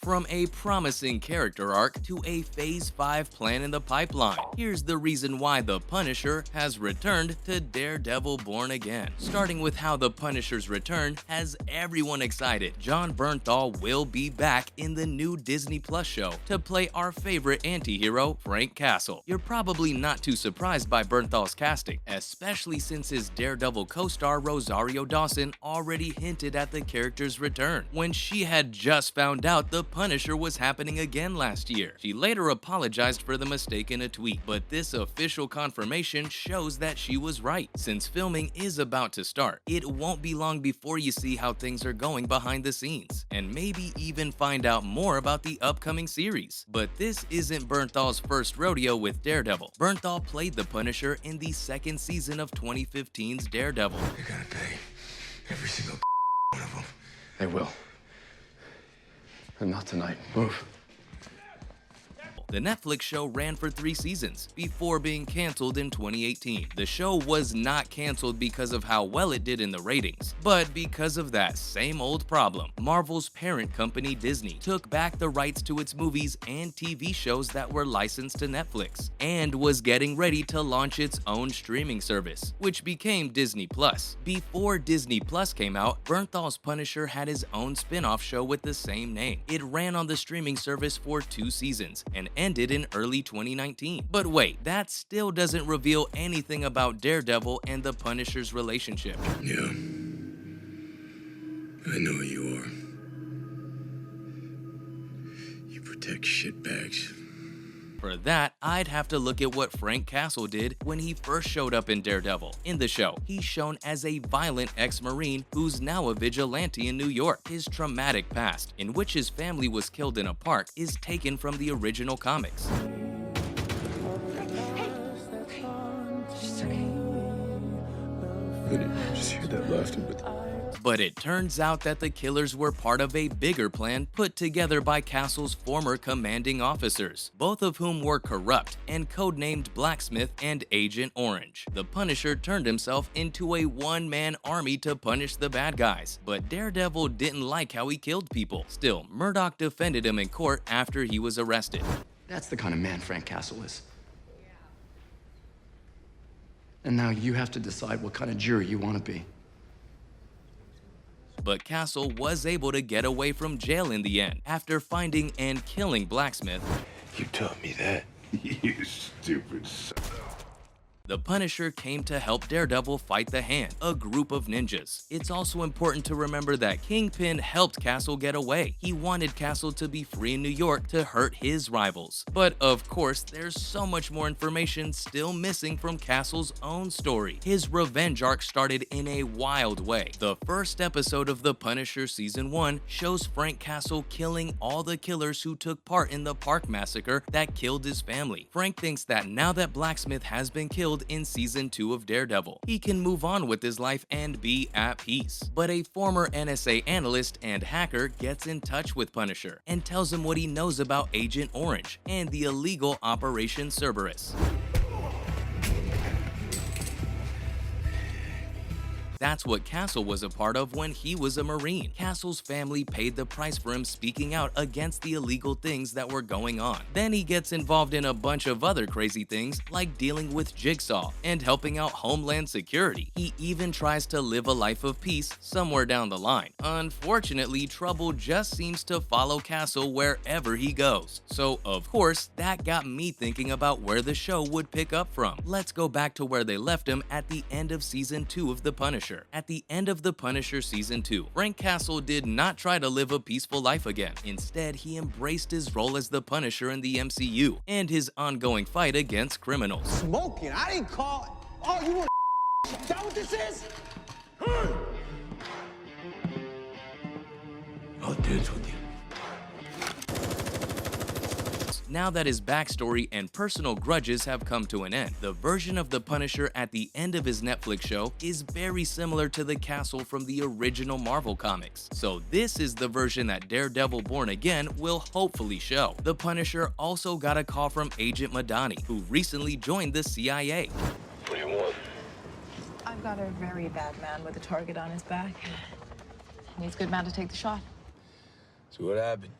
From a promising character arc to a Phase 5 plan in the pipeline, here's the reason why The Punisher has returned to Daredevil Born Again. Starting with how The Punisher's return has everyone excited. Jon Bernthal will be back in the new Disney Plus show to play our favorite anti-hero, Frank Castle. You're probably not too surprised by Bernthal's casting, especially since his Daredevil co-star Rosario Dawson already hinted at the character's return when she had just found out The Punisher was happening again last year. She later apologized for the mistake in a tweet, but this official confirmation shows that she was right. Since filming is about to start, it won't be long before you see how things are going behind the scenes, and maybe even find out more about the upcoming series. But this isn't Bernthal's first rodeo with Daredevil. Bernthal played the Punisher in the second season of 2015's Daredevil. They're gonna pay every single one of them. They will. And not tonight. Move. The Netflix show ran for 3 seasons before being canceled in 2018. The show was not canceled because of how well it did in the ratings, but because of that same old problem. Marvel's parent company Disney took back the rights to its movies and TV shows that were licensed to Netflix, and was getting ready to launch its own streaming service, which became Disney Plus. Before Disney Plus came out, Bernthal's Punisher had his own spin-off show with the same name. It ran on the streaming service for 2 seasons and ended in early 2019. But wait, that still doesn't reveal anything about Daredevil and the Punisher's relationship. Yeah. I know who you are. You protect shitbags. For that, I'd have to look at what Frank Castle did when he first showed up in Daredevil. In the show, he's shown as a violent ex-Marine who's now a vigilante in New York. His traumatic past, in which his family was killed in a park, is taken from the original comics. I didn't just hear that laughter, But it turns out that the killers were part of a bigger plan put together by Castle's former commanding officers, both of whom were corrupt and codenamed Blacksmith and Agent Orange. The Punisher turned himself into a one-man army to punish the bad guys, but Daredevil didn't like how he killed people. Still, Murdoch defended him in court after he was arrested. That's the kind of man Frank Castle is. And now you have to decide what kind of jury you want to be. But Castle was able to get away from jail in the end after finding and killing Blacksmith. You taught me that. You stupid son. The Punisher came to help Daredevil fight the Hand, a group of ninjas. It's also important to remember that Kingpin helped Castle get away. He wanted Castle to be free in New York to hurt his rivals. But of course, there's so much more information still missing from Castle's own story. His revenge arc started in a wild way. The first episode of The Punisher Season 1 shows Frank Castle killing all the killers who took part in the park massacre that killed his family. Frank thinks that now that Blacksmith has been killed in Season 2 of Daredevil, he can move on with his life and be at peace. But a former NSA analyst and hacker gets in touch with Punisher and tells him what he knows about Agent Orange and the illegal Operation Cerberus. That's what Castle was a part of when he was a Marine. Castle's family paid the price for him speaking out against the illegal things that were going on. Then he gets involved in a bunch of other crazy things, like dealing with Jigsaw and helping out Homeland Security. He even tries to live a life of peace somewhere down the line. Unfortunately, trouble just seems to follow Castle wherever he goes. So, of course, that got me thinking about where the show would pick up from. Let's go back to where they left him at the end of Season 2 of The Punisher. At the end of The Punisher Season 2, Frank Castle did not try to live a peaceful life again. Instead, he embraced his role as the Punisher in the MCU and his ongoing fight against criminals. Smoking? I didn't call. Oh, you want is that what this is? I'll dance with you. Now that his backstory and personal grudges have come to an end, the version of the Punisher at the end of his Netflix show is very similar to the Castle from the original Marvel comics. So this is the version that Daredevil Born Again will hopefully show. The Punisher also got a call from Agent Madani, who recently joined the CIA. What do you want? I've got a very bad man with a target on his back. Needs a good man to take the shot. So what happened?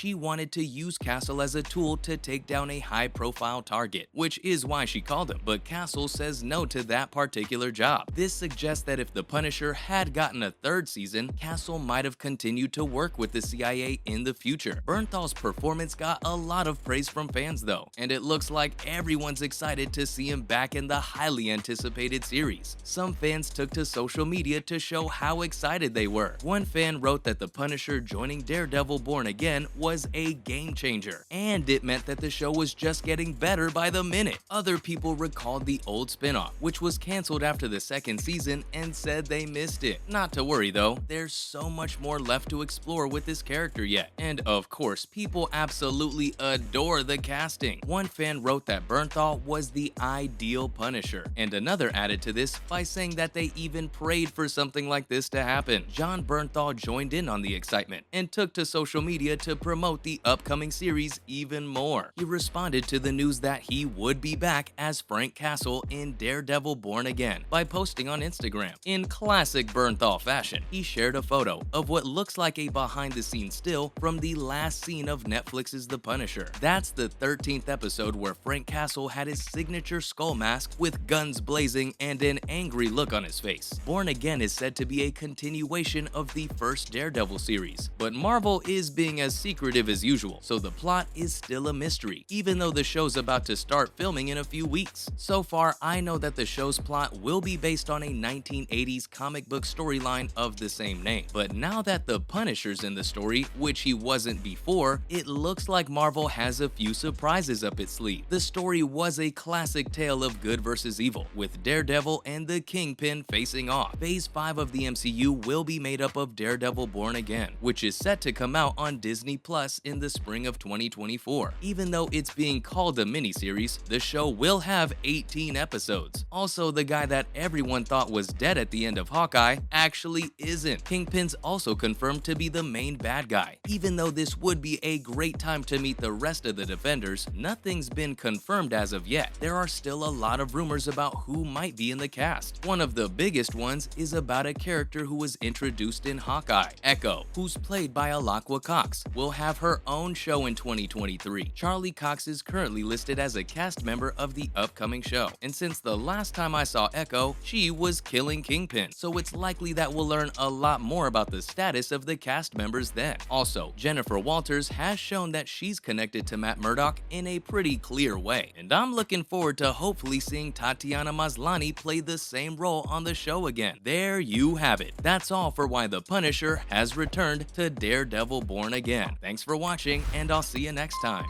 she wanted to use Castle as a tool to take down a high-profile target, which is why she called him, but Castle says no to that particular job. This suggests that if the Punisher had gotten a third season, Castle might have continued to work with the CIA in the future. Bernthal's performance got a lot of praise from fans though, and it looks like everyone's excited to see him back in the highly anticipated series. Some fans took to social media to show how excited they were. One fan wrote that the Punisher joining Daredevil Born Again was a game changer, and it meant that the show was just getting better by the minute. Other people recalled the old spinoff, which was canceled after the second season, and said they missed it. Not to worry though, there's so much more left to explore with this character yet. And of course, people absolutely adore the casting. One fan wrote that Bernthal was the ideal Punisher, and another added to this by saying that they even prayed for something like this to happen. Jon Bernthal joined in on the excitement and took to social media to promote the upcoming series even more. He responded to the news that he would be back as Frank Castle in Daredevil Born Again by posting on Instagram. In classic Bernthal fashion, he shared a photo of what looks like a behind-the-scenes still from the last scene of Netflix's The Punisher. That's the 13th episode where Frank Castle had his signature skull mask with guns blazing and an angry look on his face. Born Again is said to be a continuation of the first Daredevil series, but Marvel is being as secretive as usual, so the plot is still a mystery, even though the show's about to start filming in a few weeks. So far, I know that the show's plot will be based on a 1980s comic book storyline of the same name, but now that the Punisher's in the story, which he wasn't before, it looks like Marvel has a few surprises up its sleeve. The story was a classic tale of good versus evil, with Daredevil and the Kingpin facing off. Phase 5 of the MCU will be made up of Daredevil Born Again, which is set to come out on Disney Plus in the spring of 2024. Even though it's being called a miniseries, the show will have 18 episodes. Also, the guy that everyone thought was dead at the end of Hawkeye actually isn't. Kingpin's also confirmed to be the main bad guy. Even though this would be a great time to meet the rest of the Defenders, nothing's been confirmed as of yet. There are still a lot of rumors about who might be in the cast. One of the biggest ones is about a character who was introduced in Hawkeye. Echo, who's played by Alaqua Cox, will have her own show in 2023. Charlie Cox is currently listed as a cast member of the upcoming show, and since the last time I saw Echo, she was killing Kingpin, so it's likely that we'll learn a lot more about the status of the cast members then. Also, Jennifer Walters has shown that she's connected to Matt Murdock in a pretty clear way, and I'm looking forward to hopefully seeing Tatiana Maslany play the same role on the show again. There you have it. That's all for why the Punisher has returned to Daredevil Born Again. Thanks for watching, and I'll see you next time.